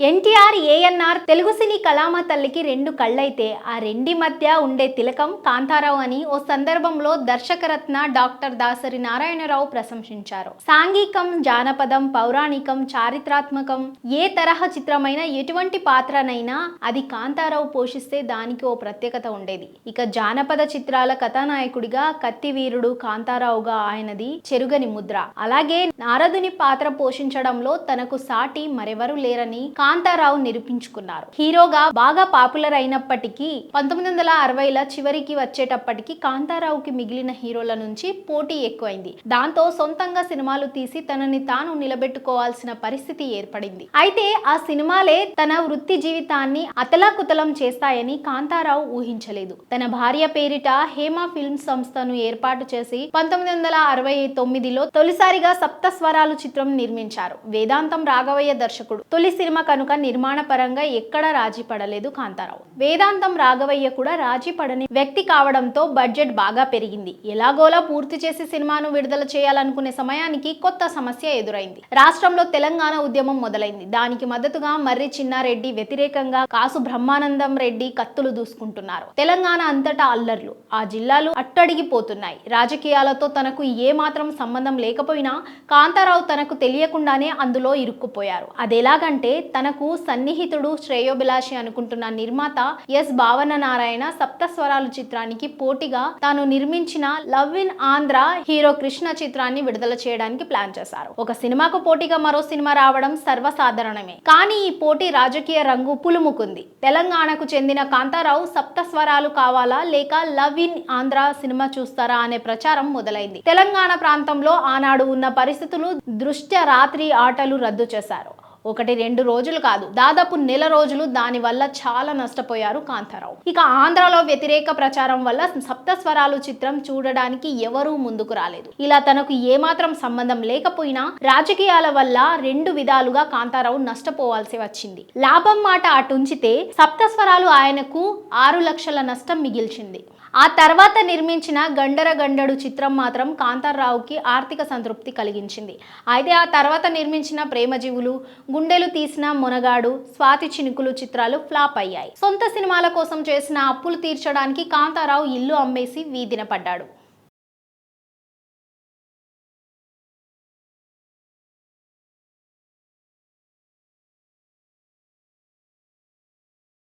ఎన్టీఆర్ ఏఎన్ఆర్ తెలుగు సినీ కళామ తల్లికి రెండు కళ్ళైతే ఆ రెండి మధ్య ఉండే తిలకం కాంతారావు అని ఓ సందర్భంలో దర్శకరత్న డాక్టర్ దాసరి నారాయణరావు ప్రశంసించారు. సాంఘికం, జానపదం, పౌరాణికం, చారిత్రాత్మకం ఏ తరహా చిత్రమైనా ఎటువంటి పాత్రనైనా అది కాంతారావు పోషిస్తే దానికి ఓ ప్రత్యేకత ఉండేది. ఇక జానపద చిత్రాల కథానాయకుడిగా కత్తివీరుడు కాంతారావుగా ఆయనది చెరుగని ముద్ర. అలాగే నారదుని పాత్ర పోషించడంలో తనకు సాటి మరెవరూ లేరని కాంతారావు నిరూపించుకున్నారు. హీరోగా బాగా పాపులర్ అయినప్పటికీ 1960ల చివరికి వచ్చేటప్పటికి కాంతారావుకి మిగిలిన హీరోల నుంచి పోటీ ఎక్కువైంది. దాంతో సొంతంగా సినిమాలు తీసి తనని తాను నిలబెట్టుకోవాల్సిన పరిస్థితి ఏర్పడింది. అయితే ఆ సినిమాలే తన వృత్తి జీవితాన్ని అతలాకుతలం చేస్తాయని కాంతారావు ఊహించలేదు. తన భార్య పేరిట హేమ ఫిల్మ్స్ సంస్థను ఏర్పాటు చేసి 1969లో తొలిసారిగా సప్తస్వరాలు చిత్రం నిర్మించారు. వేదాంతం రాఘవయ్య దర్శకుడు. తొలి సినిమా కనుక నిర్మాణ పరంగా ఎక్కడా రాజీ పడలేదు కాంతారావు. వేదాంతం రాఘవయ్య కూడా రాజీ పడని వ్యక్తి కావడంతో బడ్జెట్ బాగా పెరిగింది. ఎలాగోలా పూర్తి చేసి సినిమాను విడుదల చేయాలనుకునే సమయానికి కొత్త సమస్య ఎదురైంది. రాష్ట్రంలో తెలంగాణ ఉద్యమం మొదలైంది. దానికి మద్దతుగా మర్రి చిన్నారెడ్డి, వ్యతిరేకంగా కాసు బ్రహ్మానందం రెడ్డి కత్తులు దూసుకుంటున్నారు. తెలంగాణ అంతటా అల్లర్లు. ఆ జిల్లాలు అట్టడిగిపోతున్నాయి. రాజకీయాలతో తనకు ఏ మాత్రం సంబంధం లేకపోయినా కాంతారావు తనకు తెలియకుండానే అందులో ఇరుక్కుపోయారు. అదెలాగంటే తనకు సన్నిహితుడు, శ్రేయోభిలాషి అనుకుంటున్న నిర్మాత ఎస్ భావన నారాయణ సప్తస్వరాలు చిత్రానికి పోటీగా తాను నిర్మించిన love in Andhra hero Krishna చిత్రాన్ని విడుదల చేయడానికి ప్లాన్ చేశారు. ఒక సినిమాకు పోటీగా మరో సినిమా రావడం సర్వసాధారణమే. కానీ ఈ పోటీ రాజకీయ రంగు పులుముకుంది. తెలంగాణకు చెందిన కాంతారావు సప్తస్వరాలు కావాలా లేక లవ్ ఇన్ ఆంధ్ర సినిమా చూస్తారా అనే ప్రచారం మొదలైంది. తెలంగాణ ప్రాంతంలో ఆనాడు ఉన్న పరిస్థితులు దృష్ట్యా రాత్రి ఆటలు రద్దు చేశారు. 1-2 రోజులు కాదు, దాదాపు నెల రోజులు దాని వల్ల చాలా నష్టపోయారు కాంతారావు. ఇక ఆంధ్రాలో వ్యతిరేక ప్రచారం వల్ల సప్తస్వరాలు చిత్రం చూడడానికి ఎవరూ ముందుకు రాలేదు. ఇలా తనకు ఏమాత్రం సంబంధం లేకపోయినా రాజకీయాల వల్ల 2 విధాలుగా కాంతారావు నష్టపోవాల్సి వచ్చింది. లాభం మాట అటుంచితే సప్తస్వరాలు ఆయనకు 6 లక్షల నష్టం మిగిల్చింది. ఆ తర్వాత నిర్మించిన గండర గండడు చిత్రం మాత్రం కాంతారావుకి ఆర్థిక సంతృప్తి కలిగించింది. అయితే ఆ తర్వాత నిర్మించిన ప్రేమజీవులు, గుండెలు తీసిన మొనగాడు, స్వాతి చినుకులు చిత్రాలు ఫ్లాప్ అయ్యాయి. సొంత సినిమాల కోసం చేసిన అప్పులు తీర్చడానికి కాంతారావు ఇల్లు అమ్మేసి వీధిన పడ్డాడు.